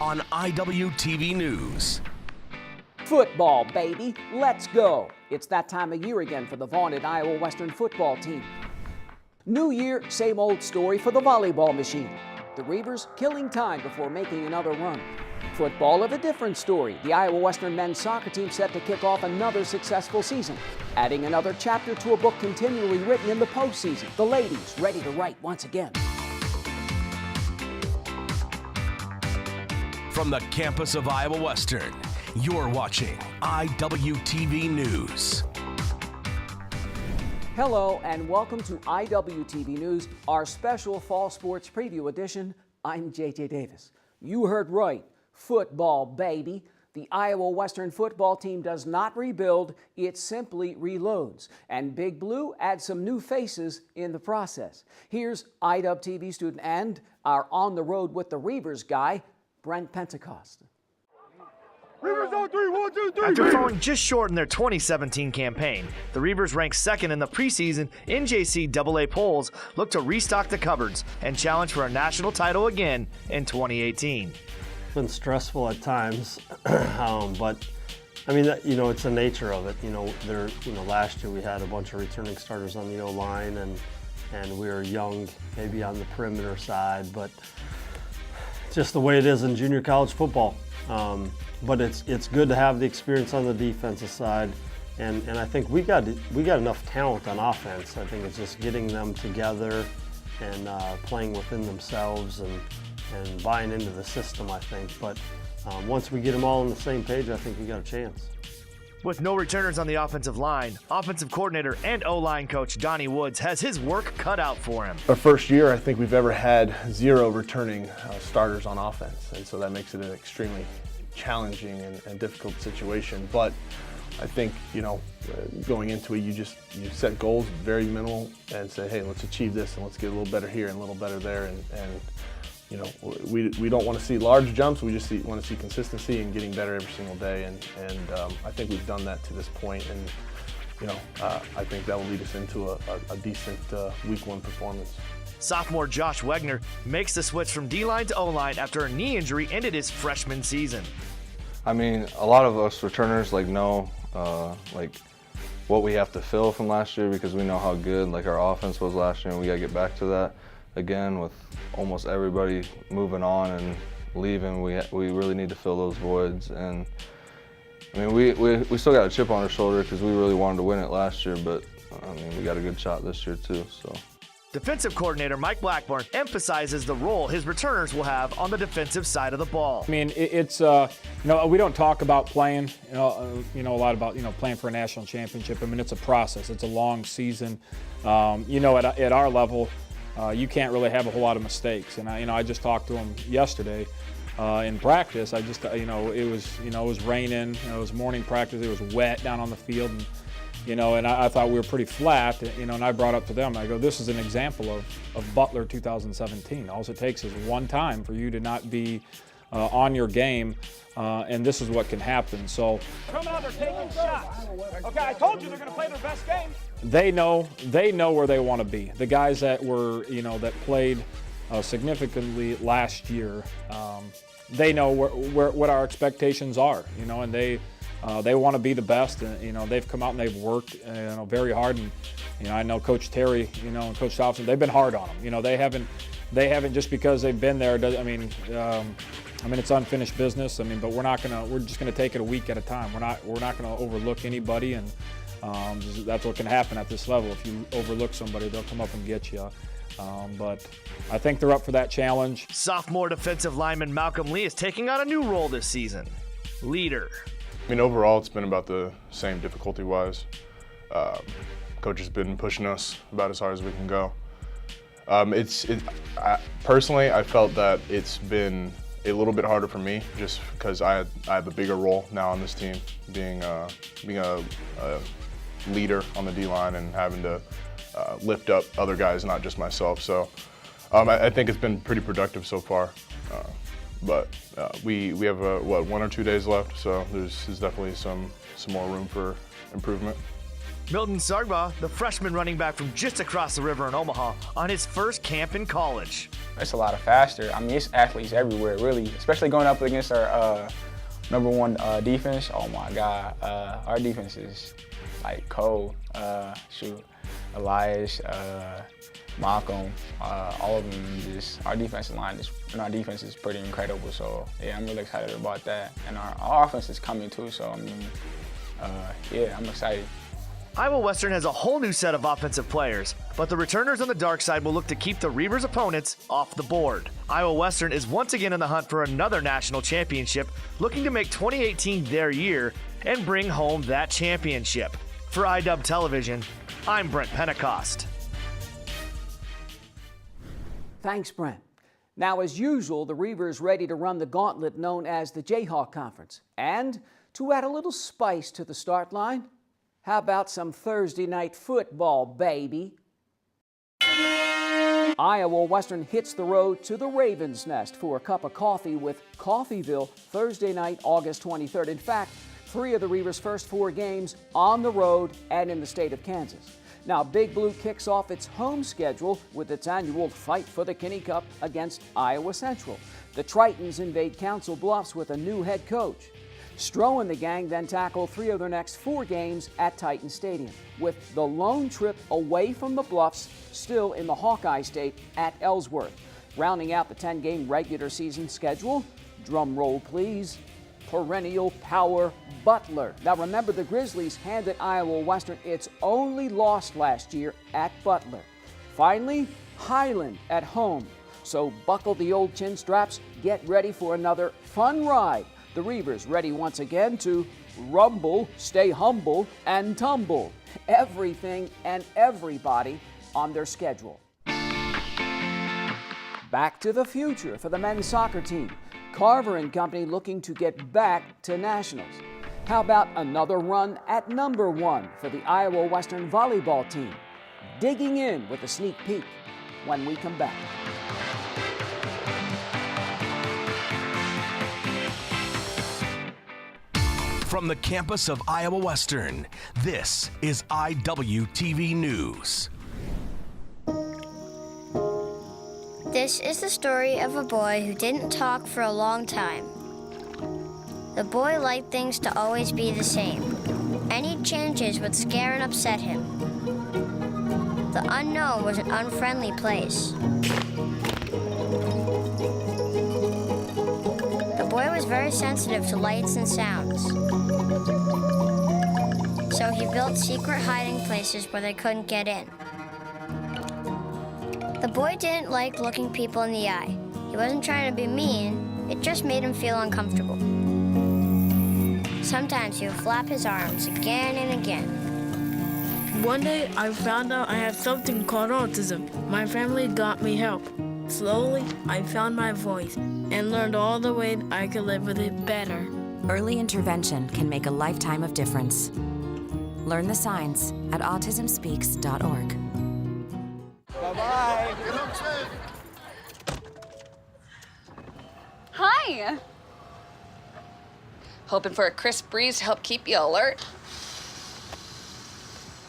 on Iwtv News. Football, baby, let's go. It's that time of year again for the vaunted Iowa Western football team. New year, same old story for the volleyball machine. The Reavers killing time before making another run. Football of a different story. The Iowa Western men's soccer team set to kick off another successful season, adding another chapter to a book continually written in the postseason. The ladies ready to write once again. From the campus of Iowa Western, you're watching Iwtv News. Hello and welcome to Iwtv News, our special fall sports preview edition. I'm JJ Davis. You heard right, football, baby. The Iowa Western football team does not rebuild, it simply reloads. And Big Blue adds some new faces in the process. Here's Iwtv student and our on the road with the Reavers guy, Brent Pentecost. Reavers on 3, 1, 2, 3. After falling just short in their 2017 campaign, the Reavers ranked second in the preseason NJCAA polls, look to restock the cupboards and challenge for a national title again in 2018. It's been stressful at times, but I mean, it's the nature of it. Last year we had a bunch of returning starters on the O-line, and we were young, maybe on the perimeter side, but just the way it is in junior college football. But it's good to have the experience on the defensive side, and I think we got enough talent on offense. I think it's just getting them together and playing within themselves and buying into the system, I think. But once we get them all on the same page, I think we got a chance. With no returners on the offensive line, offensive coordinator and O-line coach Donnie Woods has his work cut out for him. Our first year, I think we've ever had 0 returning starters on offense, and so that makes it an extremely challenging and difficult situation. But I think, going into it, you set goals very minimal and say, hey, let's achieve this and let's get a little better here and a little better there. And we don't want to see large jumps. We just want to see consistency and getting better every single day. And I think we've done that to this point. And I think that will lead us into a decent week 1 performance. Sophomore Josh Wegner makes the switch from D-line to O-line after a knee injury ended his freshman season. I mean, a lot of us returners know what we have to fill from last year, because we know how good our offense was last year, and we got to get back to that again. With almost everybody moving on and leaving, we really need to fill those voids. And I mean, we still got a chip on our shoulder because we really wanted to win it last year, but I mean, we got a good shot this year too. So. Defensive coordinator Mike Blackburn emphasizes the role his returners will have on the defensive side of the ball. I mean, it's we don't talk about playing, a lot about playing for a national championship. I mean, it's a process. It's a long season. At our level, you can't really have a whole lot of mistakes. And I just talked to him yesterday in practice. I just it was raining. It was morning practice. It was wet down on the field. And I thought we were pretty flat, and I brought up to them, I go, this is an example of Butler 2017. All it takes is one time for you to not be on your game, and this is what can happen. So Come out, they're taking shots. Okay, I told you they're going to play their best game. They know where they want to be. The guys that were, that played significantly last year, they know what our expectations are, and they want to be the best, and they've come out and they've worked very hard, and I know Coach Terry, and Coach Thompson, they've been hard on them. They haven't just because they've been there. It's unfinished business. But we're just gonna take it a week at a time. We're not gonna overlook anybody, and that's what can happen at this level. If you overlook somebody, they'll come up and get you. But I think they're up for that challenge. Sophomore defensive lineman Malcolm Lee is taking on a new role this season, leader. Overall, it's been about the same difficulty-wise. Coach has been pushing us about as hard as we can go. Personally, I felt that it's been a little bit harder for me just because I have a bigger role now on this team, being a leader on the D-line and having to lift up other guys, not just myself. So I think it's been pretty productive so far. But we have 1 or 2 days left, so there's definitely some more room for improvement. Milton Sargba, the freshman running back from just across the river in Omaha, on his first camp in college. It's a lot faster. I mean, it's athletes everywhere, really, especially going up against our #1 defense. Oh my God, our defense is like cold. Elias, Malcolm, all of them. Just our defensive line and our defense is pretty incredible. So yeah, I'm really excited about that. And our offense is coming too. So I mean, yeah, I'm excited. Iowa Western has a whole new set of offensive players, but the returners on the dark side will look to keep the Reavers' opponents off the board. Iowa Western is once again in the hunt for another national championship, looking to make 2018 their year and bring home that championship. For IDub Television, I'm Brent Pentecost. Thanks, Brent. Now, as usual, the Reavers ready to run the gauntlet known as the Jayhawk Conference. And to add a little spice to the start line, how about some Thursday night football, baby? Iowa Western hits the road to the Raven's Nest for a cup of coffee with Coffeeville Thursday night, August 23rd. In fact, 3 of the Reavers' first 4 games on the road and in the state of Kansas. Now, Big Blue kicks off its home schedule with its annual fight for the Kinney Cup against Iowa Central. The Tritons invade Council Bluffs with a new head coach. Stroh and the gang then tackle 3 of their next 4 games at Titan Stadium, with the lone trip away from the Bluffs still in the Hawkeye State at Ellsworth. Rounding out the 10-game regular season schedule, drum roll please, perennial power Butler. Now remember, the Grizzlies handed Iowa Western its only loss last year at Butler. Finally, Highland at home. So buckle the old chin straps, get ready for another fun ride. The Reavers ready once again to rumble, stay humble, and tumble. Everything and everybody on their schedule. Back to the future for the men's soccer team. Carver and company looking to get back to nationals. How about another run at #1 for the Iowa Western volleyball team? Digging in with a sneak peek when we come back. From the campus of Iowa Western, this is IWTV News. This is the story of a boy who didn't talk for a long time. The boy liked things to always be the same. Any changes would scare and upset him. The unknown was an unfriendly place. The boy was very sensitive to lights and sounds. So he built secret hiding places where they couldn't get in. The boy didn't like looking people in the eye. He wasn't trying to be mean, it just made him feel uncomfortable. Sometimes he would flap his arms again and again. One day I found out I had something called autism. My family got me help. Slowly, I found my voice and learned all the ways I could live with it better. Early intervention can make a lifetime of difference. Learn the signs at autismspeaks.org. Bye-bye. Hi. Hoping for a crisp breeze to help keep you alert.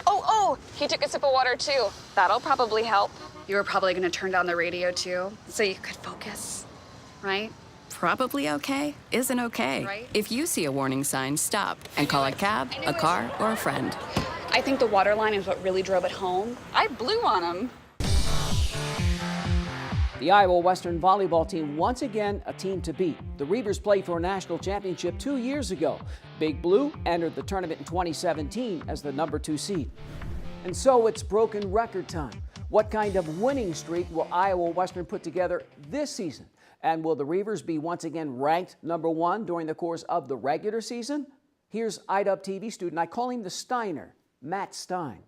Oh, he took a sip of water too. That'll probably help. You were probably gonna turn down the radio too, so you could focus, right? Probably okay isn't okay. Right? If you see a warning sign, stop and call a cab, a car, or a friend. I think the water line is what really drove it home. I blew on him. The Iowa Western volleyball team, once again, a team to beat. The Reavers played for a national championship 2 years ago. Big Blue entered the tournament in 2017 as the #2 seed. And so it's broken record time. What kind of winning streak will Iowa Western put together this season? And will the Reavers be once again ranked #1 during the course of the regular season? Here's IWTV student, I call him the Steiner, Matt Stein.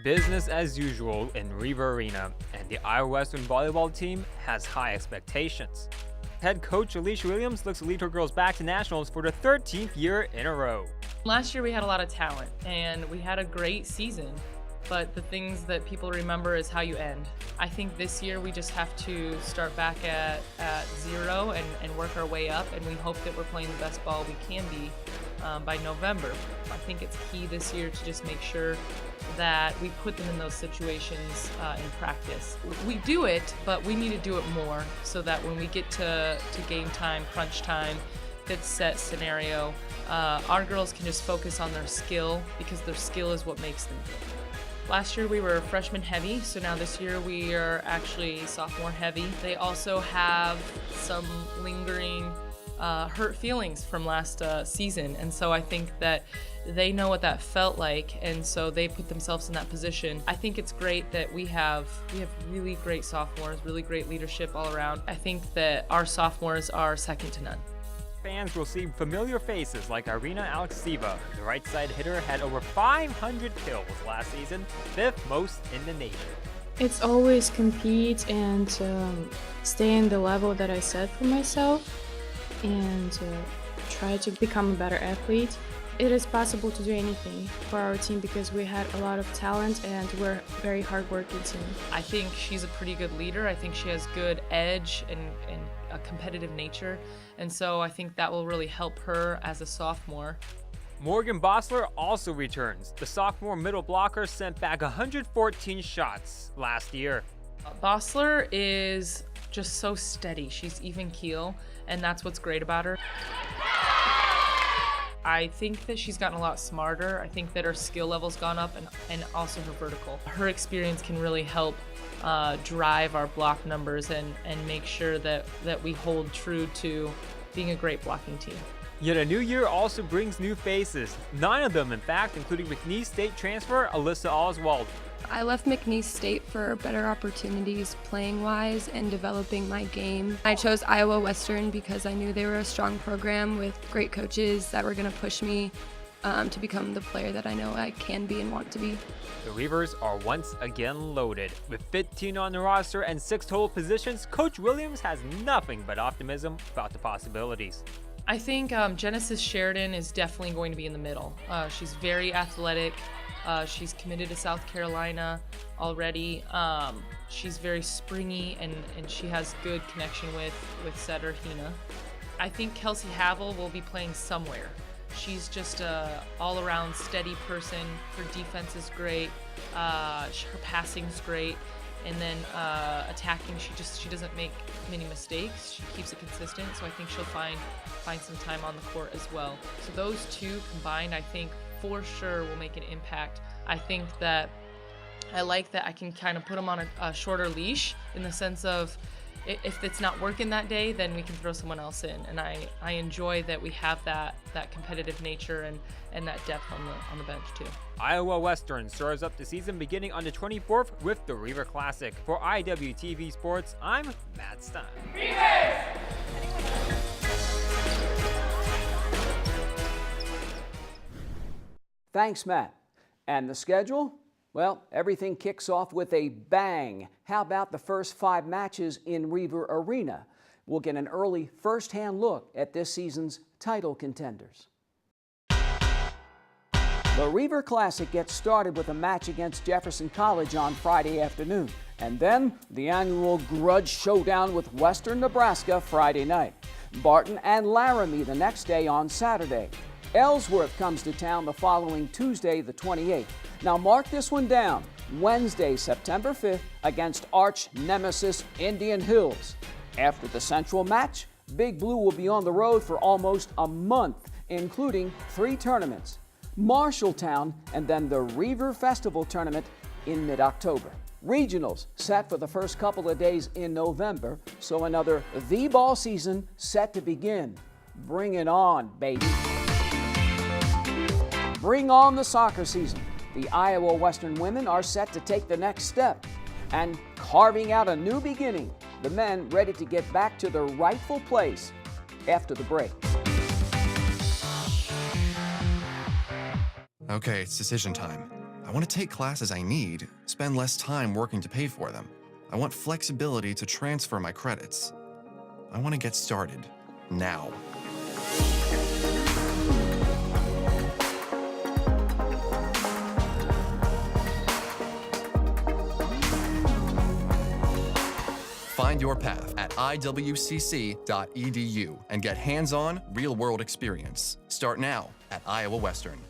Business as usual in Reaver Arena, and the Iowa Western volleyball team has high expectations. Head coach Alicia Williams looks to lead her girls back to nationals for the 13th year in a row. Last year we had a lot of talent, and we had a great season. but the things that people remember is how you end. I think this year we just have to start back at 0 and work our way up, and we hope that we're playing the best ball we can be by November. I think it's key this year to just make sure that we put them in those situations in practice. We do it, but we need to do it more so that when we get to game time, crunch time, fifth set scenario, our girls can just focus on their skill, because their skill is what makes them good. Last year we were freshman heavy, so now this year we are actually sophomore heavy. They also have some lingering hurt feelings from last season, and so I think that they know what that felt like, and so they put themselves in that position. I think it's great that we have really great sophomores, really great leadership all around. I think that our sophomores are second to none. Fans will see familiar faces like Irina Alexieva. The right side hitter had over 500 kills last season, 5th most in the nation. It's always compete and stay in the level that I set for myself and try to become a better athlete. It is possible to do anything for our team because we had a lot of talent and we're a very hard-working team. I think she's a pretty good leader. I think she has good edge and a competitive nature, and so I think that will really help her as a sophomore. Morgan Bossler also returns. The sophomore middle blocker sent back 114 shots last year. Bossler is just so steady. She's even keel, and that's what's great about her. I think that she's gotten a lot smarter. I think that her skill level's gone up and also her vertical. Her experience can really help drive our block numbers and make sure that we hold true to being a great blocking team. Yet a new year also brings new faces. 9 of them, in fact, including McNeese State transfer Alyssa Oswald. I left McNeese State for better opportunities playing-wise and developing my game. I chose Iowa Western because I knew they were a strong program with great coaches that were going to push me to become the player that I know I can be and want to be. The Reavers are once again loaded. With 15 on the roster and 6 total positions, Coach Williams has nothing but optimism about the possibilities. I think Genesis Sheridan is definitely going to be in the middle. She's very athletic. She's committed to South Carolina already. She's very springy and she has good connection with setter Hina. I think Kelsey Havel will be playing somewhere. She's just a all-around steady person. Her defense is great. Her passing's great. And then attacking, she doesn't make many mistakes. She keeps it consistent, so I think she'll find some time on the court as well. So those two combined, I think, for sure will make an impact. I think that I like that I can kind of put them on a shorter leash in the sense of if it's not working that day, then we can throw someone else in. And I enjoy that we have that competitive nature and that depth on the bench too. Iowa Western serves up the season beginning on the 24th with the Reaver Classic. For IWTV Sports, I'm Matt Stein. Thanks, Matt. And the schedule? Well, everything kicks off with a bang. How about the first 5 matches in Reaver Arena? We'll get an early first-hand look at this season's title contenders. The Reaver Classic gets started with a match against Jefferson College on Friday afternoon. And then the annual Grudge Showdown with Western Nebraska Friday night. Barton and Laramie the next day on Saturday. Ellsworth comes to town the following Tuesday, the 28th. Now mark this one down. Wednesday, September 5th against arch nemesis Indian Hills. After the Central match, Big Blue will be on the road for almost a month, including 3 tournaments. Marshalltown and then the Reaver Festival Tournament in mid-October. Regionals set for the first couple of days in November, so another V-ball season set to begin. Bring it on, baby. Bring on the soccer season. The Iowa Western women are set to take the next step and carving out a new beginning. The men ready to get back to their rightful place after the break. Okay, it's decision time. I want to take classes I need, spend less time working to pay for them. I want flexibility to transfer my credits. I want to get started now. Find your path at iwcc.edu and get hands-on, real-world experience. Start now at Iowa Western.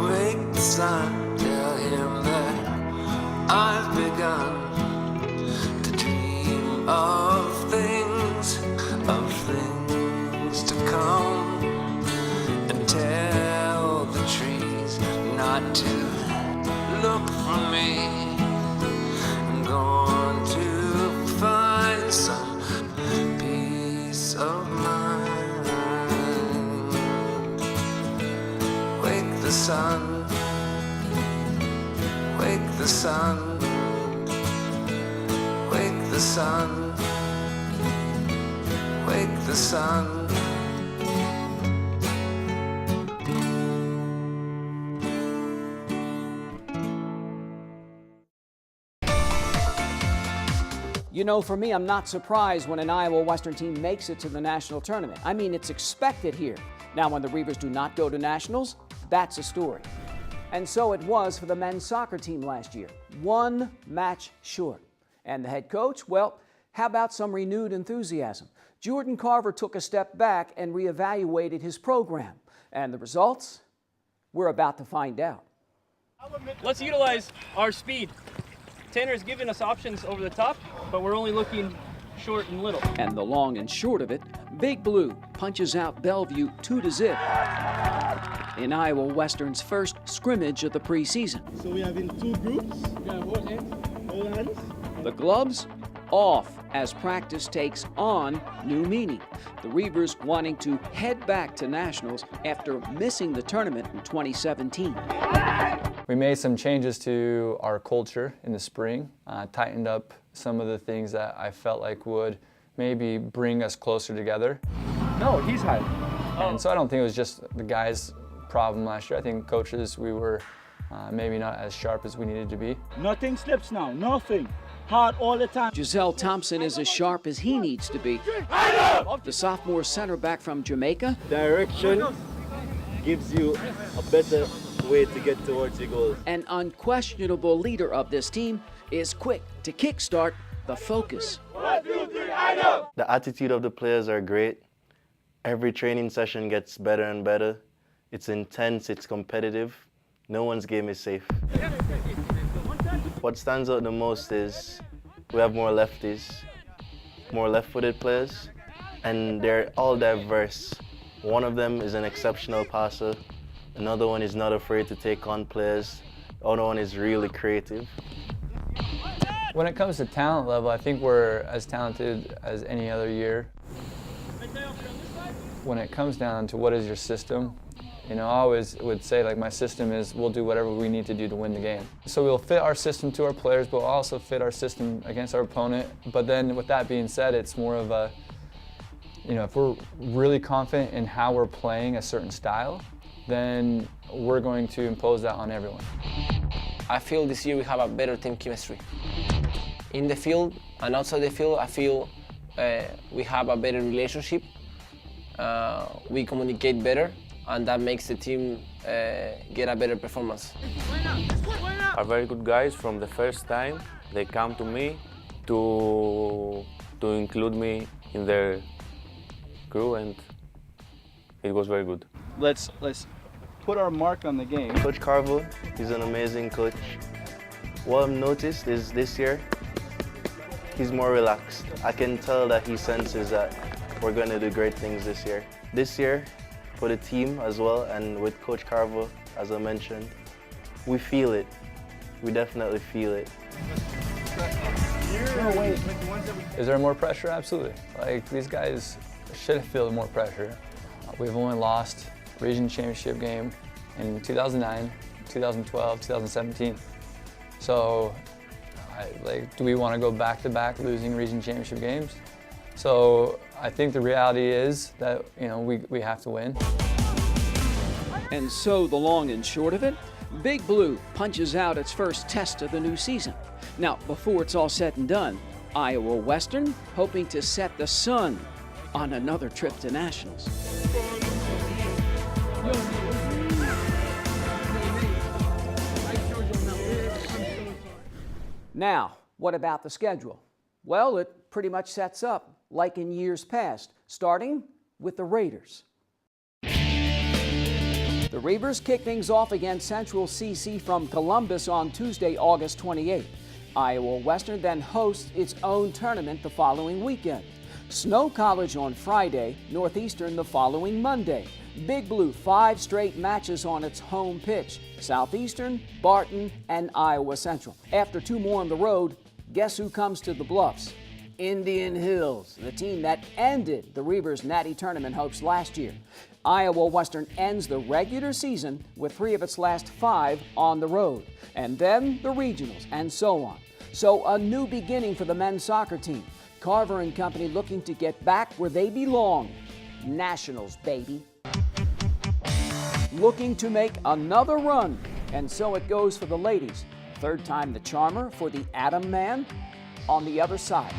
Wake the sun, tell him that I've begun to dream of things to come, and tell the trees not to look for me. I'm going to find some peace of mind. Wake the sun, wake the sun, wake the sun, wake the sun. You know, for me, I'm not surprised when an Iowa Western team makes it to the national tournament. I mean, it's expected here. Now, when the Reavers do not go to nationals, that's a story. And so it was for the men's soccer team last year. One match short. And the head coach, well, how about some renewed enthusiasm? Jordan Carver took a step back and reevaluated his program. And the results? We're about to find out. Let's utilize our speed. Tanner's giving us options over the top, but we're only looking short and little. And the long and short of it, Big Blue punches out Bellevue 2-0 in Iowa Western's first scrimmage of the preseason. So we have in two groups. We have hold hands. The gloves off as practice takes on new meaning. The Reavers wanting to head back to nationals after missing the tournament in 2017. We made some changes to our culture in the spring, tightened up some of the things that I felt like would maybe bring us closer together. No, he's high. And so I don't think it was just the guys' problem last year. I think coaches, we were maybe not as sharp as we needed to be. Nothing slips now, nothing. Hard all the time. Giselle Thompson is as sharp as he needs to be. The sophomore center back from Jamaica. Direction gives you a better way to get towards your goal. An unquestionable leader of this team is quick to kickstart the focus. 1, 2, 3, I know! The attitude of the players are great. Every training session gets better and better. It's intense, it's competitive. No one's game is safe. What stands out the most is we have more lefties, more left-footed players, and they're all diverse. One of them is an exceptional passer. Another one is not afraid to take on players. The other one is really creative. When it comes to talent level, I think we're as talented as any other year. When it comes down to what is your system, you know, I always would say, like, my system is we'll do whatever we need to do to win the game. So we'll fit our system to our players, but we'll also fit our system against our opponent. But then with that being said, it's more of a, you know, if we're really confident in how we're playing a certain style, then we're going to impose that on everyone. I feel this year we have a better team chemistry. In the field and outside the field, I feel we have a better relationship. We communicate better, and that makes the team get a better performance. Are very good guys from the first time. They come to me to include me in their crew, and it was very good. Let's put our mark on the game. Coach Carver, he's an amazing coach. What I've noticed is this year, he's more relaxed. I can tell that he senses that we're going to do great things this year. This year, for the team as well, and with Coach Carver, as I mentioned, we feel it. We definitely feel it. Is there more pressure? Absolutely. Like, these guys should feel more pressure. We've only lost region championship game in 2009, 2012, 2017. So, do we want to go back-to-back losing region championship games? So I think the reality is that, you know, we have to win. And so the long and short of it, Big Blue punches out its first test of the new season. Now, before it's all said and done, Iowa Western hoping to set the sun on another trip to nationals. Now, what about the schedule? Well, it pretty much sets up like in years past, starting with the Raiders. The Reavers kick things off against Central CC from Columbus on Tuesday, August 28th. Iowa Western then hosts its own tournament the following weekend. Snow College on Friday, Northeastern the following Monday. Big Blue 5 straight matches on its home pitch. Southeastern, Barton, and Iowa Central. After 2 more on the road, guess who comes to the Bluffs? Indian Hills, the team that ended the Reavers' Natty Tournament hopes last year. Iowa Western ends the regular season with 3 of its last 5 on the road, and then the regionals, and so on. So a new beginning for the men's soccer team. Carver and company looking to get back where they belong. Nationals, baby. Looking to make another run, and so it goes for the ladies. 3rd time the charmer for the Atom Man on the other side.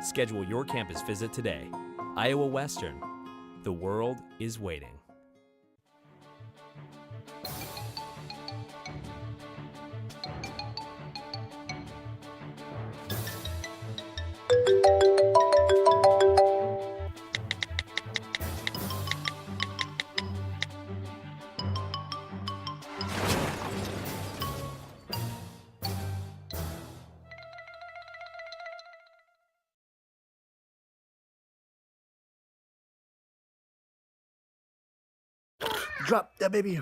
Schedule your campus visit today. Iowa Western. The world is waiting. Drop that baby.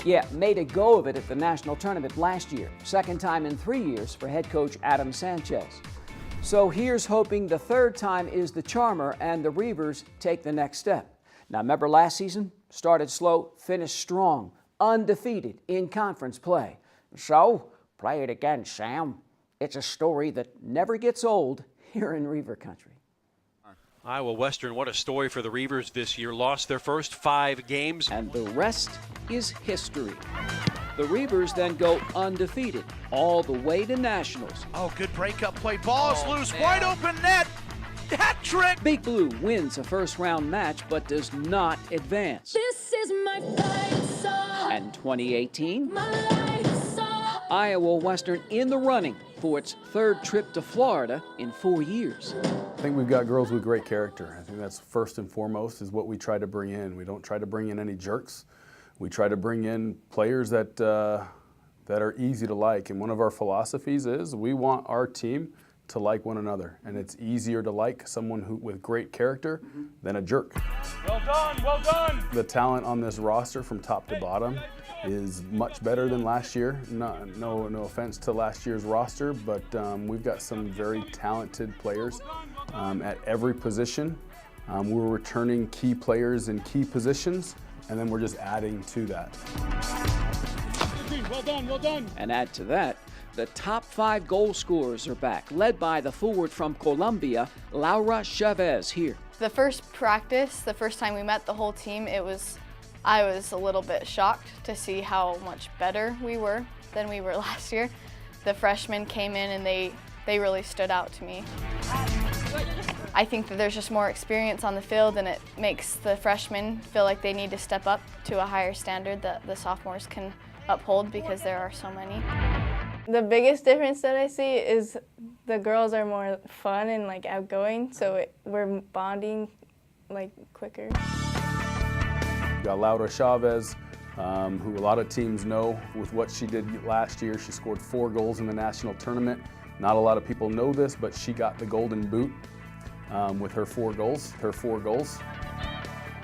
Yeah, made a go of it at the national tournament last year. 2nd time in 3 years for head coach Adam Sanchez. So here's hoping the 3rd time is the charmer and the Reavers take the next step. Now remember last season? Started slow, finished strong, undefeated in conference play. So, play it again, Sam. It's a story that never gets old here in Reaver country. Iowa Western, what a story for the Reavers this year. Lost their first 5 games. And the rest is history. The Reavers then go undefeated all the way to nationals. Oh, good breakup play. Ball's loose, man. Wide open net. Hat trick! Big Blue wins a first-round match but does not advance. This is my fight song. And 2018, my life song. Iowa Western in the running for its 3rd trip to Florida in 4 years. I think we've got girls with great character. I think that's first and foremost is what we try to bring in. We don't try to bring in any jerks. We try to bring in players that are easy to like. And one of our philosophies is we want our team to like one another, and it's easier to like someone with great character than a jerk. Well done, well done! The talent on this roster from top to bottom is much better than last year. No offense to last year's roster, but we've got some very talented players at every position. We're returning key players in key positions, and then we're just adding to that. Well done, well done! And add to that, the top 5 goal scorers are back, led by the forward from Colombia, Laura Chavez here. The first practice, the first time we met the whole team, I was a little bit shocked to see how much better we were than we were last year. The freshmen came in and they really stood out to me. I think that there's just more experience on the field, and it makes the freshmen feel like they need to step up to a higher standard that the sophomores can uphold because there are so many. The biggest difference that I see is the girls are more fun and like outgoing, so we're bonding like quicker. We got Laura Chavez, who a lot of teams know with what she did last year. She scored 4 goals in the national tournament. Not a lot of people know this, but she got the golden boot with her 4 goals.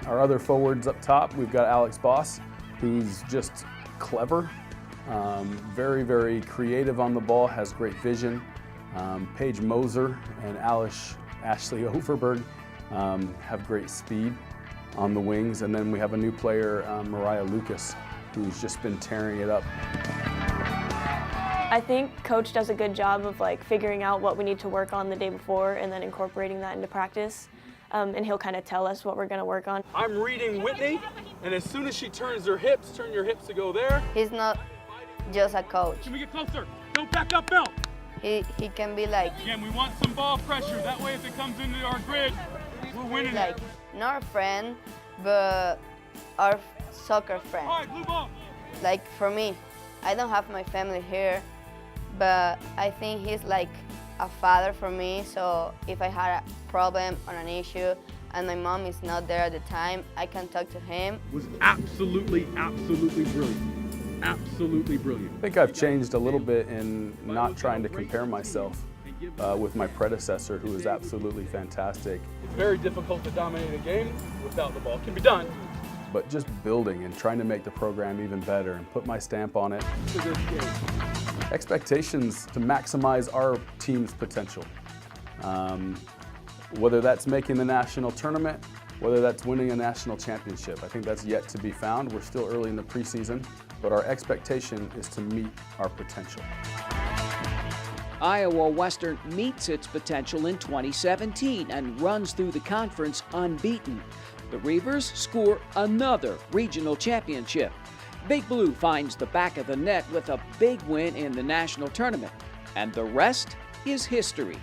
Our other forwards up top, we've got Alex Boss, who's just clever, very, very creative on the ball, has great vision. Paige Moser and Ashley Overberg have great speed on the wings. And then we have a new player, Mariah Lucas, who's just been tearing it up. I think Coach does a good job of like figuring out what we need to work on the day before and then incorporating that into practice. And he'll kind of tell us what we're going to work on. I'm reading Whitney, and as soon as she turns her hips, turn your hips to go there. He's not just a coach. Let me get closer. Don't back up, Bill. He can be like... Again, we want some ball pressure. That way, if it comes into our grid, we're winning like, not a friend, but our soccer friend. All right, blue ball. Like, for me, I don't have my family here, but I think he's like a father for me, so if I had a problem or an issue and my mom is not there at the time, I can talk to him. Was absolutely brilliant. Absolutely brilliant. I think I've changed a little bit in not trying to compare myself with my predecessor, who was absolutely fantastic. It's very difficult to dominate a game without the ball. It can be done. But just building and trying to make the program even better and put my stamp on it. Expectations to maximize our team's potential. Whether that's making the national tournament, whether that's winning a national championship. I think that's yet to be found. We're still early in the preseason, but our expectation is to meet our potential. Iowa Western meets its potential in 2017 and runs through the conference unbeaten. The Reavers score another regional championship. Big Blue finds the back of the net with a big win in the national tournament. And the rest is history.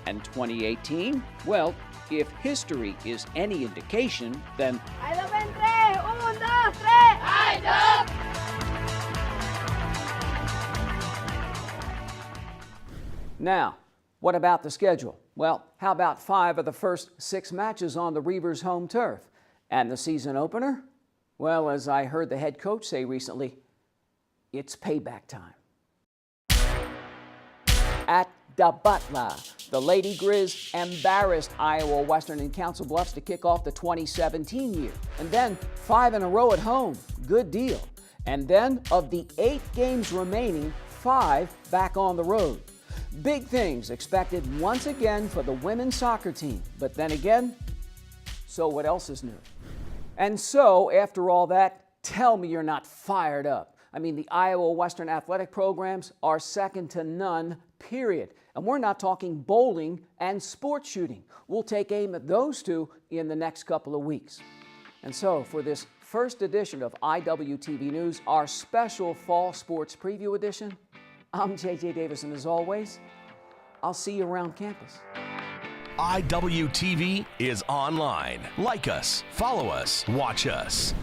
And 2018, well, if history is any indication, then now, what about the schedule? Well, how about 5 of the first 6 matches on the Reavers' home turf? And the season opener? Well, as I heard the head coach say recently, it's payback time. At the Butler, the Lady Grizz embarrassed Iowa Western in Council Bluffs to kick off the 2017 year. And then 5 in a row at home. Good deal. And then of the 8 games remaining, 5 back on the road. Big things expected once again for the women's soccer team. But then again, so what else is new? And so, after all that, tell me you're not fired up. I mean, the Iowa Western athletic programs are second to none, period. And we're not talking bowling and sports shooting. We'll take aim at those 2 in the next couple of weeks. And so, for this first edition of Iwtv News, our special fall sports preview edition, I'm J.J. Davis, and as always, I'll see you around campus. Iwtv is online. Like us, follow us, watch us.